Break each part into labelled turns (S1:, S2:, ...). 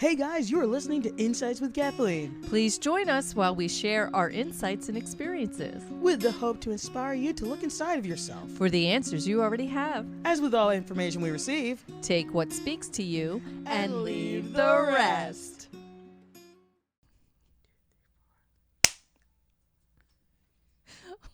S1: Hey guys, you are listening to Insights with Kathleen,
S2: Please join us while we share our insights and experiences
S1: with the hope to inspire you to look inside of yourself.
S2: for the answers you already have.
S1: As with all information we receive,
S2: Take what speaks to you
S1: and leave the rest.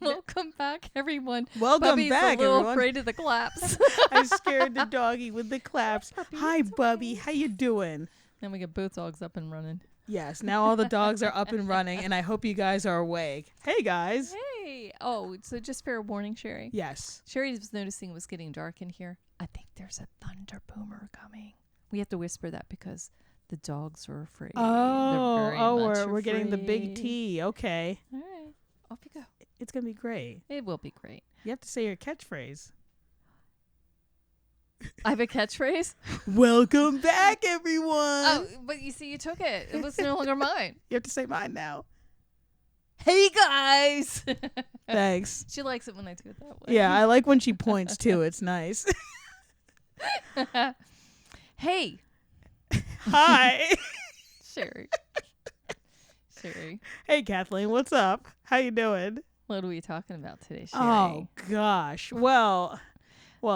S2: Welcome back, everyone.
S1: Welcome
S2: Bubby's
S1: back,
S2: a little
S1: everyone.
S2: afraid of the claps.
S1: I scared the doggy with the claps. Hi, Bubby. How you doing?
S2: Then we get both dogs up and running.
S1: Yes, now all the dogs are up and running, and I hope you guys are awake. Hey, guys.
S2: Hey! Oh, so just fair warning, Sherry.
S1: Yes.
S2: Sherry was noticing it was getting dark in here. I think there's a thunder boomer coming. We have to whisper that because the dogs are afraid.
S1: We're getting the big
S2: afraid.
S1: T. Okay.
S2: All right, off you go.
S1: It's going to be great.
S2: It will be great.
S1: You have to say your catchphrase.
S2: I have a catchphrase.
S1: Welcome back, everyone.
S2: Oh, but you see, you took it. It was no longer mine.
S1: You have to say mine now.
S2: Hey guys.
S1: Thanks.
S2: She likes it when I do it that way.
S1: Yeah, I like when she points too. It's nice.
S2: Hey,
S1: Hi.
S2: Sherry. Sherry,
S1: Hey, Kathleen. What's up? How you doing?
S2: what are we talking about today, Sherry?
S1: Oh gosh. Well,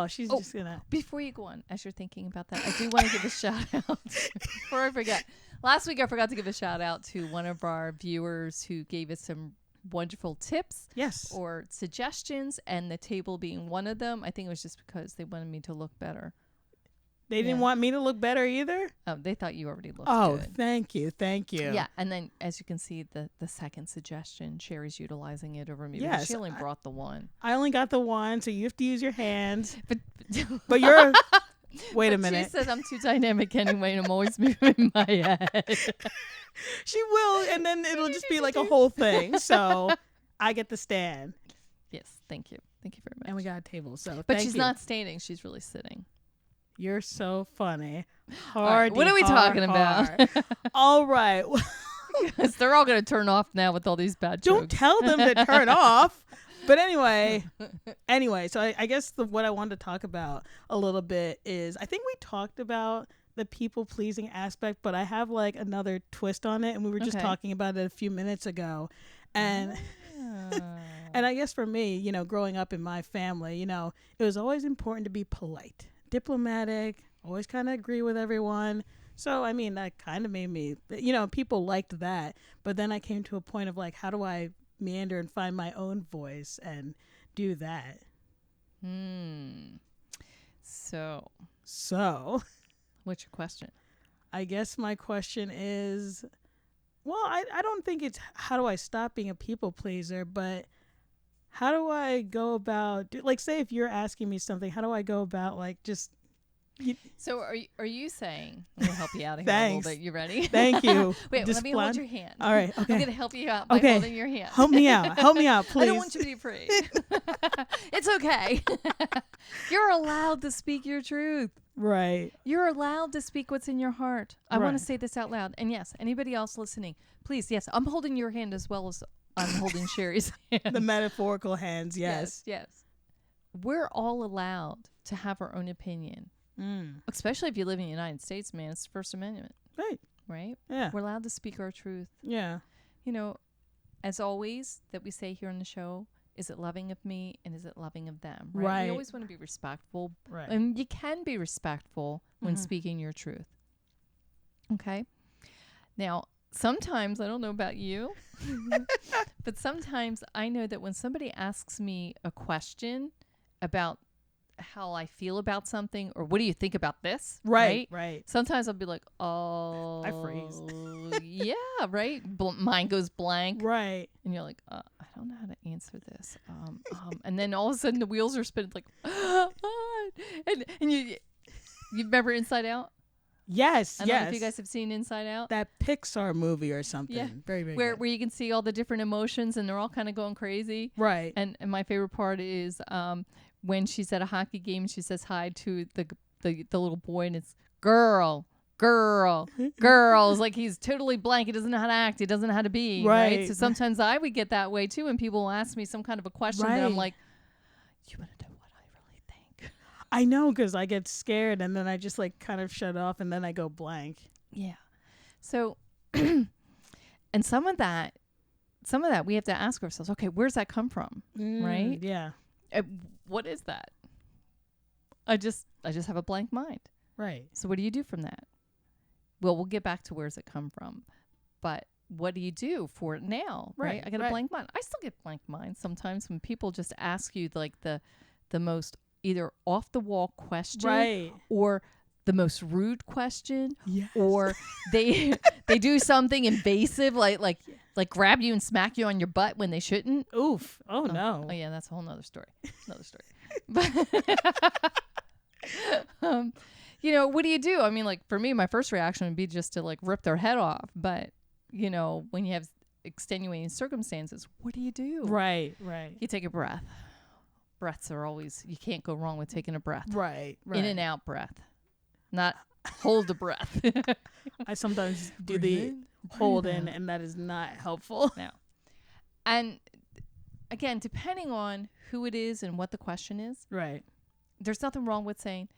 S1: she's
S2: Oh.
S1: just gonna.
S2: Before you go on, as you're thinking about that, I do want to give a shout out. Before I forget, last week I forgot to give a shout out to one of our viewers who gave us some wonderful tips
S1: Yes.
S2: or suggestions, and the table being one of them. I think it was just because they wanted me to look better.
S1: They didn't
S2: Yeah.
S1: want me to look better either.
S2: They thought you already looked
S1: Oh,
S2: good.
S1: thank you.
S2: Yeah, and then as you can see, the second suggestion, Sherry's utilizing it over me. because
S1: Yes,
S2: she only brought the one.
S1: I only got the one, so you have to use your hands.
S2: But
S1: But you're. Wait a
S2: But
S1: minute.
S2: She said I'm too dynamic anyway, and I'm always moving my head.
S1: She will, and then it'll just be like a whole thing. So I get the stand,
S2: Yes, thank you very much.
S1: and we got a table. So,
S2: but
S1: thank
S2: she's
S1: you.
S2: not standing; she's really sitting.
S1: You're so funny.
S2: All right, what are we talking about?
S1: All right.
S2: Because they're all gonna turn off now with all these bad
S1: Don't
S2: jokes.
S1: tell them to turn off. But anyway, so I guess what I wanted to talk about a little bit is I think we talked about the people pleasing aspect, but I have like another twist on it, and we were just
S2: Okay.
S1: talking about it a few minutes ago, and. And I guess for me, growing up in my family, it was always important to be polite, diplomatic, always kind of agree with everyone. So, I mean, that kind of made me, people liked that. But then I came to a point of like, how do I meander and find my own voice and do that? So,
S2: What's your question?
S1: I guess my question is, well, I don't think it's how do I stop being a people pleaser, but how do I go about, like, say if you're asking me something, how do I go about, like, just...
S2: So are you saying? I'm gonna help you out here a
S1: Thanks.
S2: little bit. You ready?
S1: Thank you.
S2: Wait,
S1: Just
S2: let me hold
S1: plan-
S2: your hand.
S1: All right, okay.
S2: I'm gonna help you out by
S1: Okay.
S2: holding your hand.
S1: Help me out, please.
S2: I don't want you to be afraid. It's okay. You're allowed to speak your truth.
S1: Right.
S2: You're allowed to speak what's in your heart. I want
S1: Right.
S2: to say this out loud. And yes, anybody else listening, please, yes, I'm holding your hand as well as I'm holding Sherry's hand.
S1: The metaphorical hands, yes.
S2: Yes. We're all allowed to have our own opinion, especially if you live in the United States, man. It's the First Amendment, right?
S1: Yeah.
S2: We're allowed to speak our truth.
S1: Yeah.
S2: As always, that we say here on the show, is it loving of me and is it loving of them?
S1: Right.
S2: We always want to be respectful.
S1: Right.
S2: And you can be respectful when speaking your truth. Okay? Now, sometimes, I don't know about you, but sometimes I know that when somebody asks me a question about how I feel about something or what do you think about this?
S1: Right.
S2: Sometimes I'll be like, oh.
S1: I freeze.
S2: Yeah, right? Mine goes blank.
S1: Right.
S2: And you're like, I don't know how to answer this. And then all of a sudden the wheels are spinning like, and you remember Inside Out?
S1: Yes,
S2: I don't know if you guys have seen Inside Out.
S1: That Pixar movie or something.
S2: Yeah.
S1: Very, very
S2: Where
S1: good.
S2: you can see all the different emotions and they're all kind of going crazy.
S1: Right.
S2: And my favorite part is when she's at a hockey game and she says hi to the little boy and it's girl. It's like he's totally blank. He doesn't know how to act. He doesn't know how to be. Right. So sometimes I would get that way too when people will ask me some kind of a question and I'm like, you want to know what I really think?
S1: I know, because I get scared and then I just like kind of shut off and then I go blank.
S2: Yeah. So, and some of that we have to ask ourselves, okay, where's that come from? Right?
S1: Yeah.
S2: What is that? I just have a blank mind.
S1: Right.
S2: So what do you do from that? Well, we'll get back to where's it come from. But what do you do for it now? Right. I got a blank mind. I still get blank minds sometimes when people just ask you like the most either off the wall question or the most rude question, or they do something invasive like grab you and smack you on your butt when they shouldn't.
S1: Oof. Oh no.
S2: Oh yeah, that's a whole nother story. But what do you do? I mean, like for me, my first reaction would be just to like rip their head off. But when you have extenuating circumstances, what do you do?
S1: Right.
S2: You take a breath. Breaths are always, you can't go wrong with taking a breath.
S1: Right.
S2: In and out breath. Not hold the breath.
S1: I sometimes do the hold in, and that is not helpful.
S2: No. And again, depending on who it is and what the question is,
S1: right,
S2: there's nothing wrong with saying,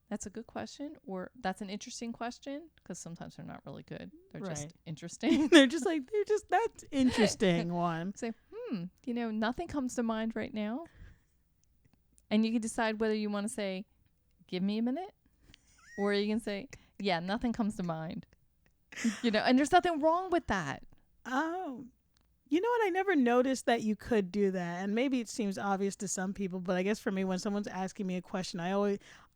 S2: that's a good question, or that's an interesting question, because sometimes they're not really good. They're just interesting.
S1: they're just that's interesting one.
S2: Say, nothing comes to mind right now. And you can decide whether you want to say, give me a minute, or you can say, yeah, nothing comes to mind. And there's nothing wrong with that.
S1: Oh, you know what? I never noticed that you could do that. And maybe it seems obvious to some people, but I guess for me, when someone's asking me a question, I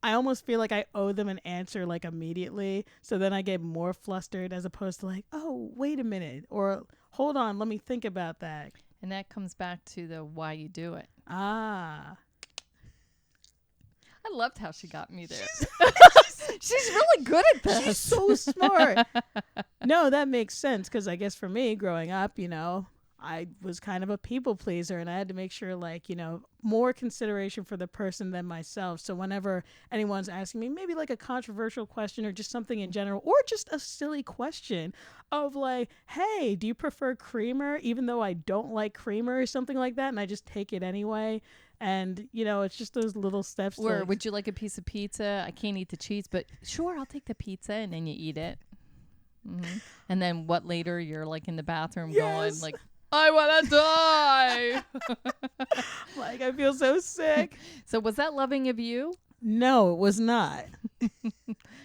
S1: almost feel like I owe them an answer like immediately. So then I get more flustered as opposed to like, oh, wait a minute, or hold on, let me think about that.
S2: And that comes back to the why you do it.
S1: Ah.
S2: I loved how she got me there. She's really good at this.
S1: She's so smart. No, that makes sense, because I guess for me, growing up, I was kind of a people pleaser, and I had to make sure, more consideration for the person than myself. So whenever anyone's asking me maybe like a controversial question or just something in general, or just a silly question of like, hey, do you prefer creamer, even though I don't like creamer or something like that, and I just take it anyway. And, it's just those little steps.
S2: Or would you like a piece of pizza? I can't eat the cheese, but sure, I'll take the pizza, and then you eat it. Mm-hmm. And then what later? You're like in the bathroom going like, I want to die.
S1: Like, I feel so sick.
S2: So was that loving of you?
S1: No, it was not.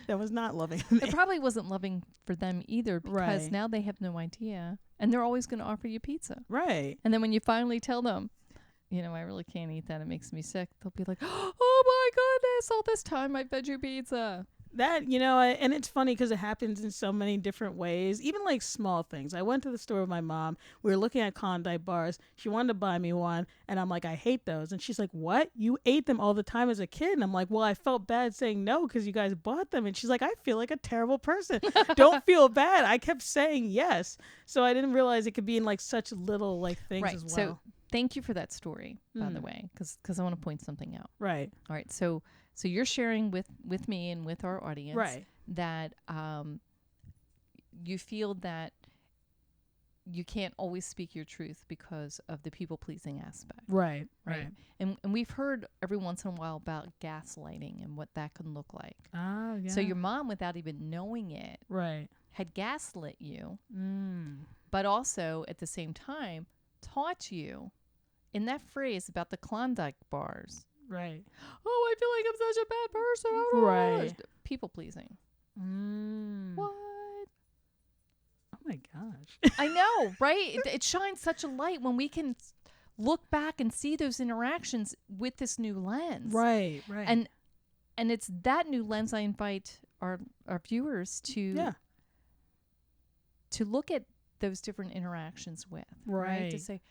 S1: That was not loving of me.
S2: It probably wasn't loving for them either, because now they have no idea, and they're always going to offer you pizza.
S1: Right.
S2: And then when you finally tell them, I really can't eat that, it makes me sick, they'll be like, oh my goodness, all this time I fed you pizza.
S1: That, and it's funny because it happens in so many different ways, even like small things. I went to the store with my mom. We were looking at Klondike bars. She wanted to buy me one, and I'm like, I hate those. And she's like, what? You ate them all the time as a kid? And I'm like, well, I felt bad saying no because you guys bought them. And she's like, I feel like a terrible person. Don't feel bad. I kept saying yes. So I didn't realize it could be in like such little like things as well. So
S2: thank you for that story, by the way, because I want to point something out.
S1: Right.
S2: All right. So you're sharing with me and with our audience that you feel that you can't always speak your truth because of the people-pleasing aspect.
S1: Right.
S2: And we've heard every once in a while about gaslighting and what that can look like.
S1: Oh, yeah.
S2: So your mom, without even knowing it, had gaslit you, but also at the same time taught you in that phrase about the Klondike bars.
S1: Right.
S2: Oh, I feel like I'm such a bad person. Oh,
S1: right.
S2: People pleasing. What?
S1: Oh my gosh.
S2: I know, right? It shines such a light when we can look back and see those interactions with this new lens.
S1: Right.
S2: And it's that new lens I invite our viewers to look at those different interactions with. Right. To say,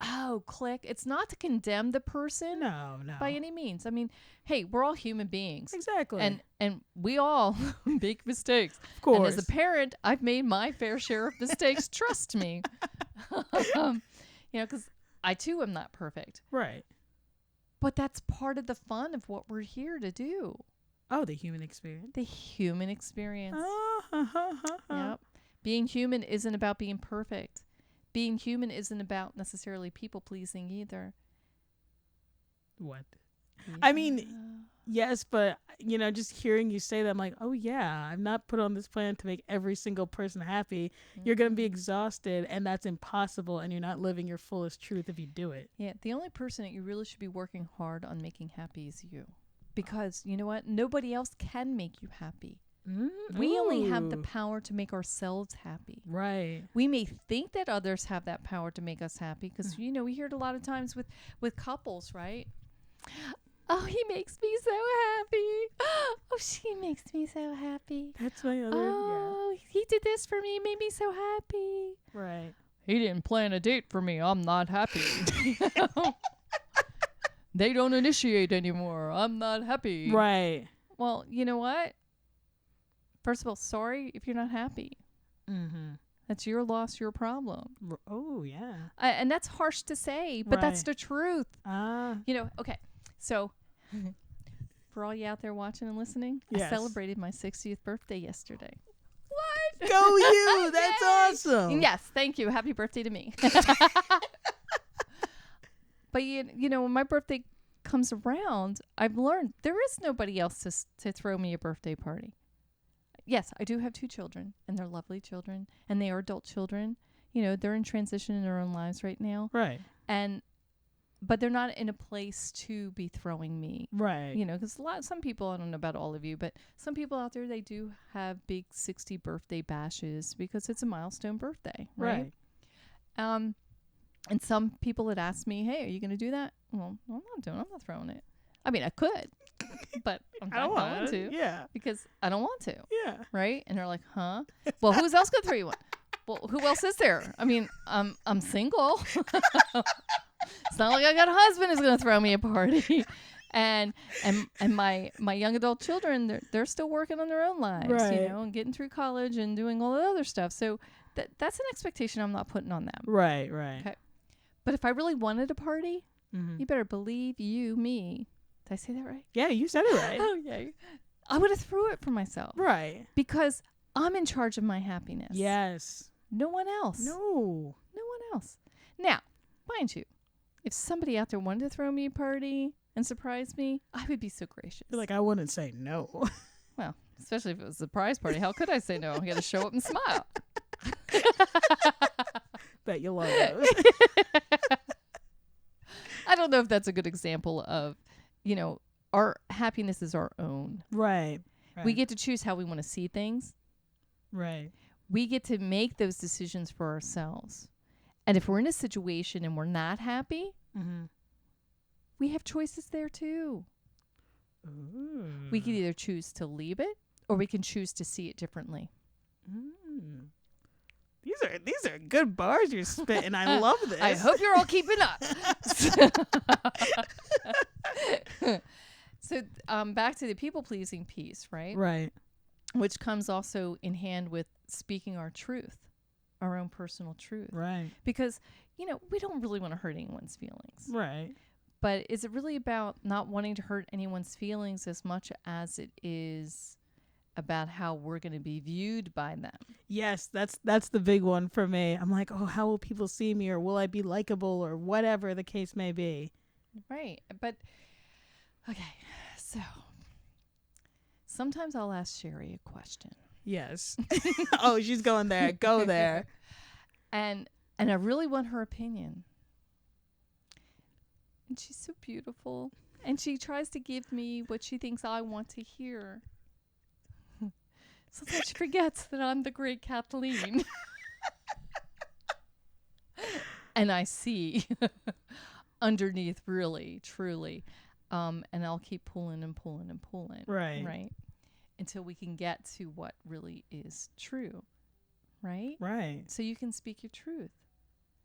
S2: oh, click. It's not to condemn the person.
S1: No.
S2: By any means. I mean, hey, we're all human beings.
S1: Exactly.
S2: And we all make mistakes.
S1: Of course.
S2: And as a parent, I've made my fair share of mistakes. Trust me. Because I too am not perfect.
S1: Right.
S2: But that's part of the fun of what we're here to do.
S1: Oh, the human experience.
S2: The human experience. Yep. Being human isn't about being perfect. Being human isn't about necessarily people pleasing either.
S1: What? I mean, yes, but just hearing you say that, I'm like, oh yeah, I'm not put on this planet to make every single person happy. You're going to be exhausted, and that's impossible, and you're not living your fullest truth if you do it.
S2: Yeah, the only person that you really should be working hard on making happy is you. Because you know what? Nobody else can make you happy. We only have the power to make ourselves happy.
S1: Right.
S2: We may think that others have that power to make us happy because, we hear it a lot of times with couples, right? Oh, he makes me so happy. Oh, she makes me so happy.
S1: That's my other.
S2: Oh, he did this for me, made me so happy.
S1: Right.
S2: He didn't plan a date for me. I'm not happy. They don't initiate anymore. I'm not happy.
S1: Right.
S2: Well, you know what? First of all, sorry if you're not happy.
S1: Mm-hmm.
S2: That's your loss, your problem.
S1: Oh, yeah.
S2: And that's harsh to say, but that's the truth. Okay. So, for all you out there watching and listening, I celebrated my 60th birthday yesterday. What?
S1: Go you! That's awesome.
S2: Yes, thank you. Happy birthday to me. But, when my birthday comes around, I've learned there is nobody else to throw me a birthday party. Yes, I do have 2 children, and they're lovely children, and they are adult children. They're in transition in their own lives right now.
S1: Right.
S2: But they're not in a place to be throwing me.
S1: Right.
S2: Because some people, I don't know about all of you, but some people out there, they do have big 60 birthday bashes because it's a milestone birthday. Right. And some people had asked me, hey, are you going to do that? Well, I'm not throwing it. I mean, I could, but I'm not going to.
S1: Yeah.
S2: Because I don't want to.
S1: Yeah.
S2: Right? And they're like, huh? Well, who's else going to throw you one? Well, who else is there? I mean, I'm single. It's not like I got a husband who's going to throw me a party. And my young adult children, they're still working on their own lives,
S1: right.
S2: And getting through college and doing all the other stuff. So that's an expectation I'm not putting on them.
S1: Right, right.
S2: Okay. But if I really wanted a party, you better believe me. Did I say that right?
S1: Yeah, you said it right.
S2: Okay. I would have threw it for myself.
S1: Right.
S2: Because I'm in charge of my happiness.
S1: Yes.
S2: No one else.
S1: No
S2: one else. Now, mind you, if somebody out there wanted to throw me a party and surprise me, I would be so gracious.
S1: I wouldn't say no.
S2: Well, especially if it was a surprise party. How could I say no? I got to show up and smile.
S1: Bet you love those.
S2: I don't know if that's a good example of, our happiness is our own.
S1: Right.
S2: We get to choose how we want to see things.
S1: Right.
S2: We get to make those decisions for ourselves. And if we're in a situation and we're not happy, we have choices there too.
S1: Ooh.
S2: We can either choose to leave it or we can choose to see it differently.
S1: These are good bars you're spitting. I love this.
S2: I hope you're all keeping up. So back to the people-pleasing piece, right?
S1: Right.
S2: Which comes also in hand with speaking our truth, our own personal truth.
S1: Right.
S2: Because, we don't really want to hurt anyone's feelings.
S1: Right.
S2: But is it really about not wanting to hurt anyone's feelings as much as it is about how we're going to be viewed by them?
S1: Yes, that's the big one for me. I'm like, oh, how will people see me, or will I be likable, or whatever the case may be.
S2: Right. But, okay, so sometimes I'll ask Sherry a question.
S1: Yes. Oh, she's going there. Go there.
S2: And I really want her opinion. And she's so beautiful. And she tries to give me what she thinks I want to hear. Sometimes she forgets that I'm the great Kathleen. And I see underneath, really, truly. And I'll keep pulling and pulling and pulling.
S1: Right.
S2: Right. Until we can get to what really is true. Right?
S1: Right.
S2: So you can speak your truth.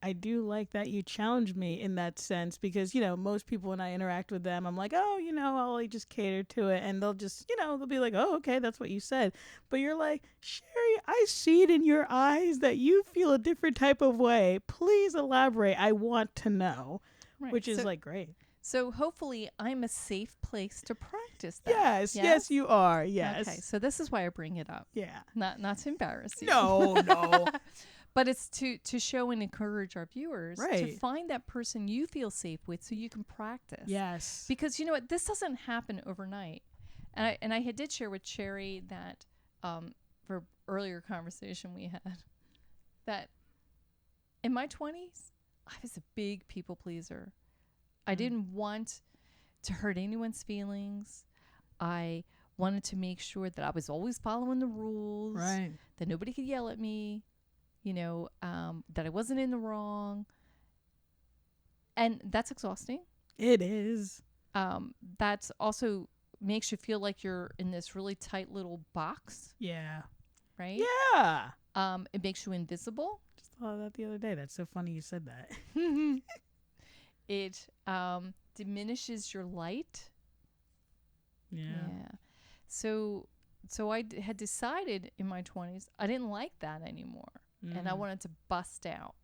S1: I do like that you challenge me in that sense because, most people when I interact with them, I'm like, oh, I'll just cater to it. And they'll just, they'll be like, oh, okay, that's what you said. But you're like, Sherry, I see it in your eyes that you feel a different type of way. Please elaborate. I want to know,
S2: right.
S1: Which is great.
S2: So hopefully I'm a safe place to practice that.
S1: Yes, you are. Yes.
S2: Okay, so this is why I bring it up.
S1: Yeah.
S2: Not to embarrass you.
S1: No.
S2: But it's to show and encourage our viewers to
S1: Right.
S2: find that person you feel safe with so you can practice.
S1: Yes.
S2: Because you know what? This doesn't happen overnight. And I did share with Cherry that for earlier conversation we had that in my 20s, I was a big people pleaser. I didn't want to hurt anyone's feelings. I wanted to make sure that I was always following the rules,
S1: Right.
S2: that nobody could yell at me, that I wasn't in the wrong. And that's exhausting.
S1: It is.
S2: That's also makes you feel like you're in this really tight little box,
S1: Yeah.
S2: right?
S1: Yeah.
S2: It makes you invisible.
S1: Just thought of that the other day. That's so funny you said that.
S2: It diminishes your light.
S1: Yeah.
S2: So had decided in my 20s I didn't like that anymore, and I wanted to bust out.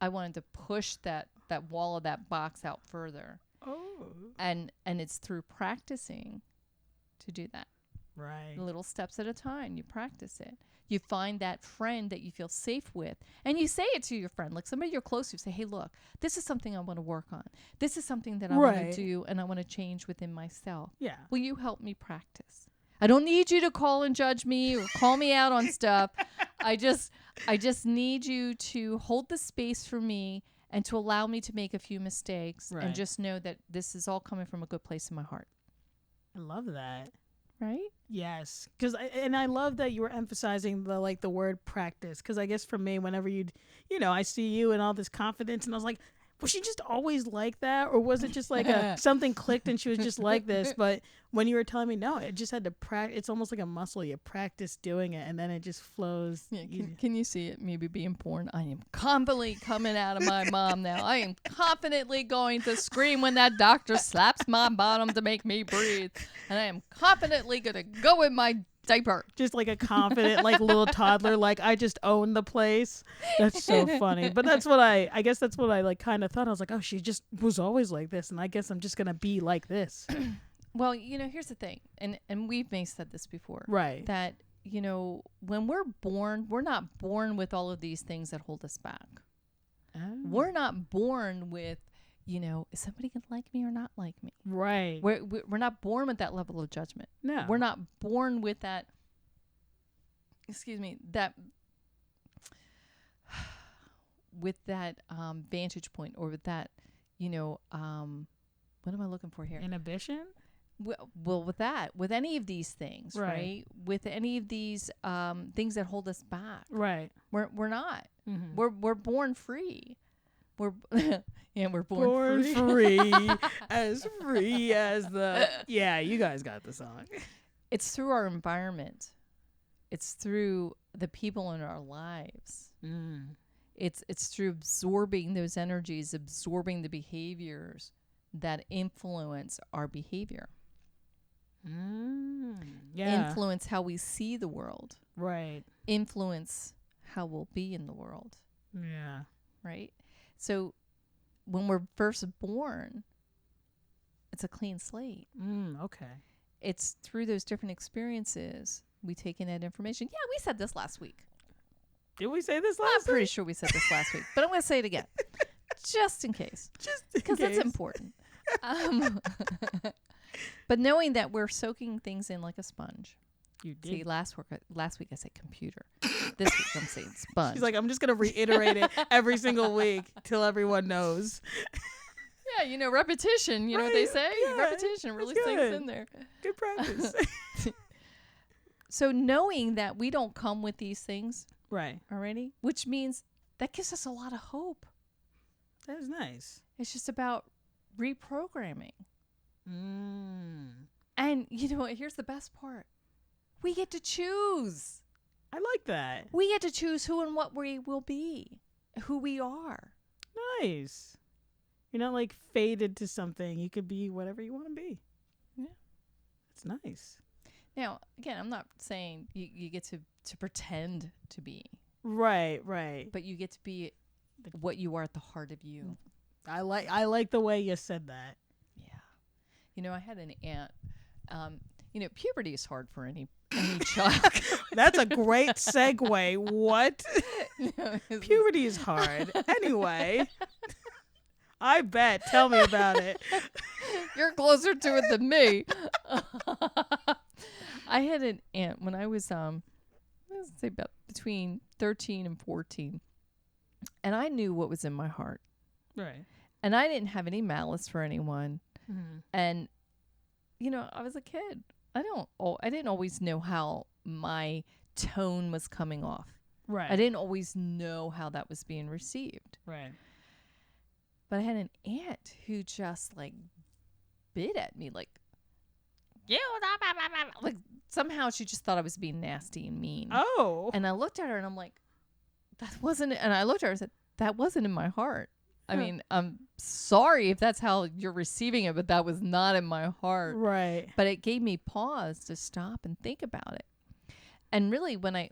S2: I wanted to push that wall of that box out further.
S1: Oh.
S2: And it's through practicing to do that.
S1: Right.
S2: Little steps at a time. You practice it. You find that friend that you feel safe with, and you say it to your friend, like somebody you're close to. Say, hey, look, this is something I want to work on. This is something that I want to do, and I want to change within myself.
S1: Yeah.
S2: Will you help me practice? I don't need you to call and judge me or call me out on stuff. I just need you to hold the space for me and to allow me to make a few mistakes, and just know that this is all coming from a good place in my heart.
S1: I love that.
S2: Right?
S1: Yes, because I love that you were emphasizing the word practice. Because I guess for me, whenever I see you and all this confidence, and I was like, was she just always like that, or was it just like something clicked and she was just like this? But when you were telling me, no, it just had to practice. It's almost like a muscle. You practice doing it, and then it just flows.
S2: Yeah, can you see it? Maybe being born. I am confidently coming out of my mom now. I am confidently going to scream when that doctor slaps my bottom to make me breathe, and I am confidently gonna go in my diaper.
S1: Just like a confident, like little toddler, like I just own the place. That's so funny. But that's what I guess that's what I like kind of thought. I was like, oh, she just was always like this, and I guess I'm just gonna be like this.
S2: Well, here's the thing, and we've may said this before,
S1: Right?
S2: That when we're born, we're not born with all of these things that hold us back.
S1: Oh.
S2: We're not born with, is somebody gonna like me or not like me?
S1: Right.
S2: We're not born with that level of judgment.
S1: No.
S2: We're not born with that. Excuse me. That with that vantage point, or with that, what am I looking for here?
S1: Inhibition.
S2: Well, with any of these things, right? With any of these things that hold us back,
S1: right?
S2: We're not.
S1: Mm-hmm.
S2: We're born free. We're we're
S1: born
S2: free.
S1: as free as the. Yeah, you guys got the song.
S2: It's through our environment. It's through the people in our lives. It's through absorbing those energies, absorbing the behaviors that influence our behavior.
S1: Yeah.
S2: Influence how we see the world.
S1: Right.
S2: Influence how we'll be in the world.
S1: Yeah.
S2: Right? So when we're first born, it's a clean slate.
S1: Okay.
S2: It's through those different experiences we take in that information. Yeah, we said this last week.
S1: Did we say this last
S2: I'm pretty sure we said this last week, but I'm going to say it again. Just in case. Because it's important. But knowing that we're soaking things in like a sponge.
S1: You did.
S2: See, last week I said computer. This week I'm saying sponge.
S1: She's like, I'm just going to reiterate it every single week till everyone knows.
S2: Yeah, repetition. You know what they say?
S1: Yeah,
S2: Repetition really sinks in there.
S1: Good practice.
S2: So knowing that we don't come with these things
S1: already,
S2: which means that gives us a lot of hope.
S1: That is nice.
S2: It's just about reprogramming. And here's the best part. We get to choose.
S1: I like that.
S2: We get to choose who and what we will be, who we are.
S1: Nice. You're not like fated to something. You could be whatever you want to be.
S2: Yeah.
S1: It's nice.
S2: Now, again, I'm not saying you get to pretend to be.
S1: Right.
S2: But you get to be what you are at the heart of you.
S1: I like the way you said that.
S2: Yeah. I had an aunt. Puberty is hard for any chalk.
S1: That's a great segue. What?
S2: No,
S1: Puberty is hard. Anyway, I bet. Tell me about it.
S2: you're closer to it than me. I had an aunt when I was let's say about between 13 and 14, and I knew what was in my heart,
S1: Right.
S2: and I didn't have any malice for anyone.
S1: Mm-hmm.
S2: And I was a kid. I didn't always know how my tone was coming off.
S1: Right.
S2: I didn't always know how that was being received.
S1: Right.
S2: But I had an aunt who just like bit at me like somehow she just thought I was being nasty and mean.
S1: Oh.
S2: And I looked at her and I'm like, that wasn't it. And I looked at her and said, that wasn't in my heart. I mean, I'm sorry if that's how you're receiving it, but that was not in my heart.
S1: Right.
S2: But it gave me pause to stop and think about it. And really, when I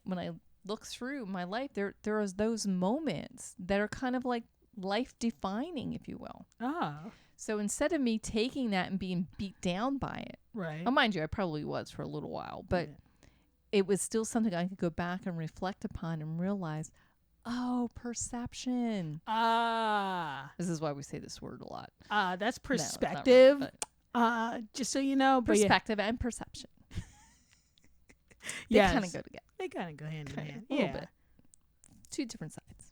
S2: look through my life, there are those moments that are kind of like life defining, if you will.
S1: Ah.
S2: So instead of me taking that and being beat down by it,
S1: Right.
S2: oh, mind you, I probably was for a little while, but it was still something I could go back and reflect upon and realize, oh, perception.
S1: Ah.
S2: This is why we say this word a lot.
S1: That's
S2: No, it's not
S1: perspective.
S2: right,
S1: Just so you know. But
S2: perspective and perception. They
S1: yes.
S2: kind of go together.
S1: They kind of go hand in
S2: Kind of,
S1: hand.
S2: a little
S1: Yeah.
S2: bit. Two different sides.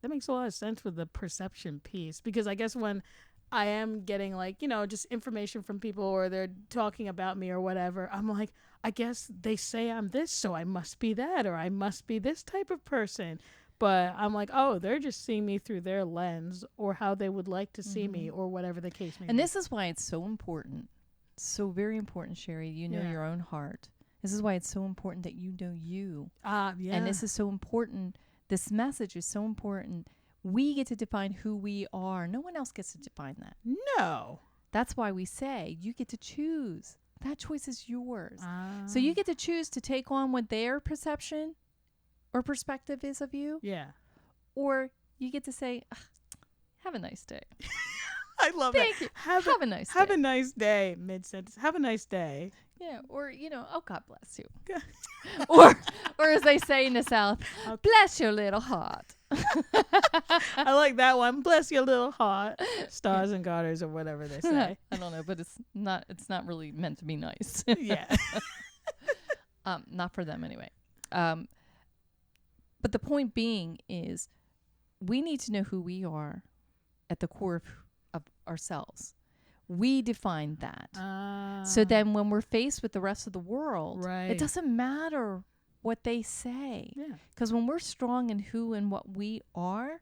S1: That makes a lot of sense with the perception piece, because I guess when I am getting like, just information from people or they're talking about me or whatever, I'm like, I guess they say I'm this, so I must be that, or I must be this type of person. But I'm like, oh, they're just seeing me through their lens or how they would like to see me or whatever the case may be.
S2: And this is why it's so important. So very important, Sherry. You know your own heart. This is why it's so important that you know you.
S1: Yeah.
S2: And this is so important. This message is so important. We get to define who we are. No one else gets to define that.
S1: No.
S2: That's why we say you get to choose. That choice is yours. So you get to choose to take on what their perception or perspective is of you.
S1: Yeah.
S2: Or you get to say, have a nice day.
S1: I love
S2: Thank
S1: that.
S2: you.
S1: Have
S2: a nice day.
S1: Have a nice day. Mid-sentence. Have a nice day.
S2: Yeah. Or, oh, God bless you. or as they say in the South, bless your little heart.
S1: I like that one. Bless your little heart. Stars and garters or whatever they say.
S2: I don't know, but it's not really meant to be nice.
S1: Yeah.
S2: Not for them anyway. But the point being is we need to know who we are at the core of ourselves. We define that. So then when we're faced with the rest of the world, it doesn't matter what they say.
S1: Yeah.
S2: Because when we're strong in who and what we are,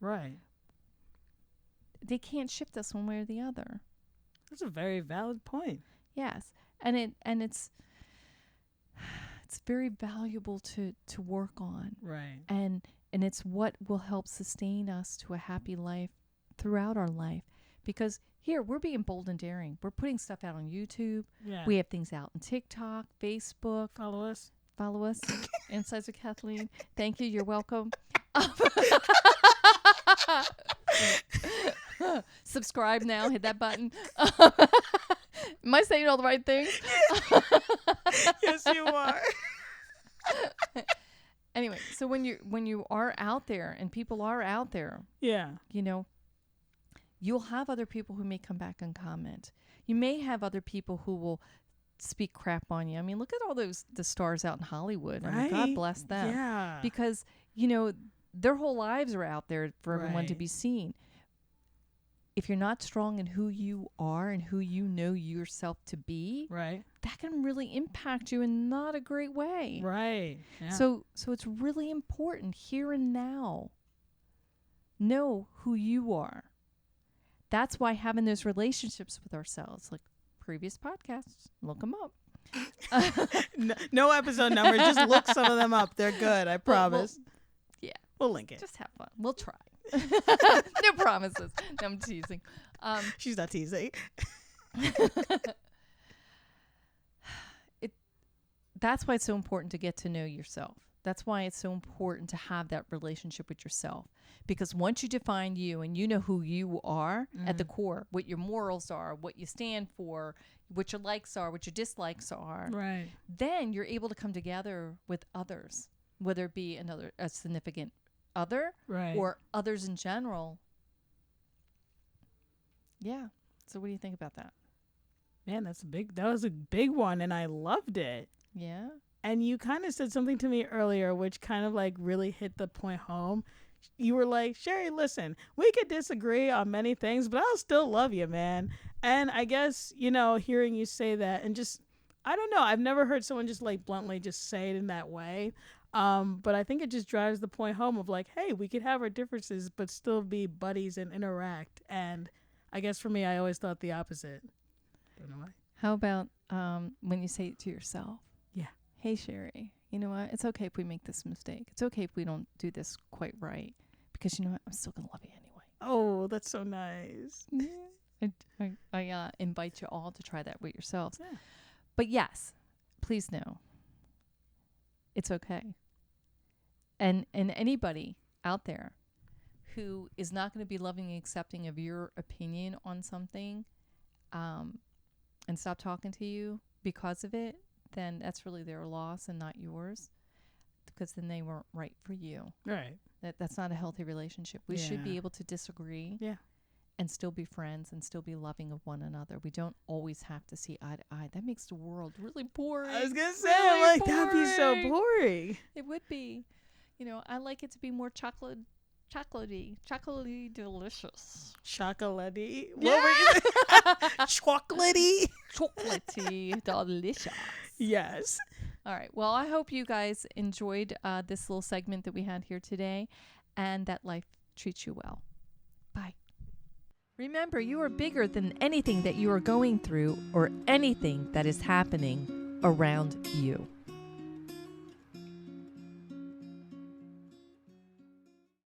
S2: they can't shift us one way or the other.
S1: That's a very valid point.
S2: Yes. And it's very valuable to work on.
S1: Right.
S2: And it's what will help sustain us to a happy life throughout our life. Because here, we're being bold and daring. We're putting stuff out on YouTube.
S1: Yeah.
S2: We have things out on TikTok, Facebook.
S1: Follow us.
S2: Insights with Kathleen. Thank you. You're welcome. Subscribe now. Hit that button. Am I saying all the right things?
S1: Yes, you are.
S2: Anyway, so when you are out there and people are out there, you'll have other people who may come back and comment. You may have other people who will speak crap on you. I mean, look at all the stars out in Hollywood. I mean, God bless them.
S1: Yeah.
S2: Because, their whole lives are out there for everyone to be seen. If you're not strong in who you are and who you know yourself to be, that can really impact you in not a great way.
S1: Right. Yeah.
S2: So it's really important here and now. Know who you are. That's why having those relationships with ourselves, like previous podcasts, look them up.
S1: No episode numbers. Just look some of them up. They're good. I promise. We'll link it.
S2: Just have fun. We'll try. No promises. No, I'm teasing.
S1: She's not teasing.
S2: That's why it's so important to get to know yourself. That's why it's so important to have that relationship with yourself. Because once you define you and you know who you are at the core, what your morals are, what you stand for, what your likes are, what your dislikes are,
S1: Right.
S2: then you're able to come together with others, whether it be a significant other
S1: Right.
S2: or others in general. Yeah. So what do you think about that?
S1: Man, that was a big one, and I loved it.
S2: Yeah.
S1: And you kind of said something to me earlier, which kind of like really hit the point home. You were like, Sherry, listen, we could disagree on many things, but I'll still love you, man. And I guess, hearing you say that and just, I don't know, I've never heard someone just like bluntly just say it in that way. But I think it just drives the point home of like, hey, we could have our differences, but still be buddies and interact. And I guess for me, I always thought the opposite. Don't know why.
S2: How about when you say it to yourself?
S1: Yeah.
S2: Hey, Sherry, you know what? It's okay if we make this mistake. It's okay if we don't do this quite right. Because you know what? I'm still going to love you anyway.
S1: Oh, that's so nice.
S2: I invite you all to try that with yourselves.
S1: Yeah.
S2: But yes, please know it's okay. And anybody out there who is not going to be loving and accepting of your opinion on something and stop talking to you because of it, then that's really their loss and not yours, because then they weren't right for you.
S1: Right.
S2: That's not a healthy relationship. We should be able to disagree and still be friends and still be loving of one another. We don't always have to see eye to eye. That makes the world really boring.
S1: I was going to say,
S2: really
S1: like, that'd be so boring.
S2: It would be. I like it to be more chocolatey delicious.
S1: Chocolatey.
S2: Yeah.
S1: Chocolatey.
S2: Chocolatey delicious.
S1: Yes.
S2: All right. Well, I hope you guys enjoyed this little segment that we had here today, and that life treats you well. Bye. Remember, you are bigger than anything that you are going through or anything that is happening around you.